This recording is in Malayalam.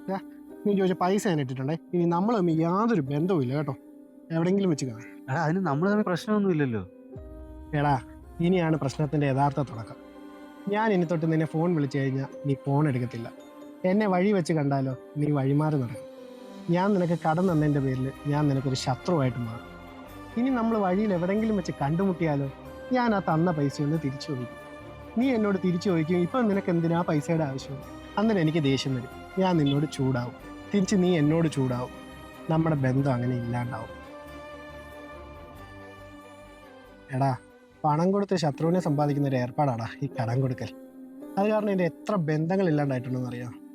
ദാ, നീ ചോദിച്ച പൈസ ഞാൻ ഇട്ടിട്ടുണ്ടേ. ഇനി നമ്മൾ തമ്മിൽ യാതൊരു ബന്ധവും ഇല്ല കേട്ടോ. എവിടെയെങ്കിലും വെച്ച് കാണാം. എടാ അതിന് നമ്മൾ തമ്മിൽ പ്രശ്നമൊന്നുമില്ലല്ലോ. എടാ, ഇനിയാണ് പ്രശ്നത്തിന്റെ യഥാർത്ഥ തുടക്കം. ഞാൻ ഇനി തൊട്ട് നിന്നെ ഫോൺ വിളിച്ചു കഴിഞ്ഞാൽ നീ ഫോൺ എടുക്കത്തില്ല. എന്നെ വഴി വെച്ച് കണ്ടാലോ നീ വഴിമാറി നടക്കും. ഞാൻ നിനക്ക് കടം തന്നതിന്റെ പേരിൽ ഞാൻ നിനക്കൊരു ശത്രുവായിട്ട് മാറും. ഇനി നമ്മൾ വഴിയിൽ എവിടെയെങ്കിലും വെച്ച് കണ്ടുമുട്ടിയാലോ ഞാൻ ആ തന്ന പൈസ ഒന്ന് തിരിച്ചു ചോദിക്കും. നീ എന്നോട് തിരിച്ചു ചോദിക്കും, ഇപ്പം നിനക്ക് എന്തിനാ പൈസയുടെ ആവശ്യം? അന്നേരം എനിക്ക് ദേഷ്യം വരും. ഞാൻ നിന്നോട് ചൂടാവും. തിരിച്ച് നീ എന്നോട് ചൂടാവും. നമ്മുടെ ബന്ധം അങ്ങനെ ഇല്ലാണ്ടാവും. എടാ, പണം കൊടുത്ത് ശത്രുവിനെ സമ്പാദിക്കുന്ന ഒരു ഏർപ്പാടാടാ ഈ കടം കൊടുക്കൽ. അത് കാരണം എൻ്റെ എത്ര ബന്ധങ്ങൾ ഇല്ലാണ്ടായിട്ടുണ്ടെന്ന് അറിയാം.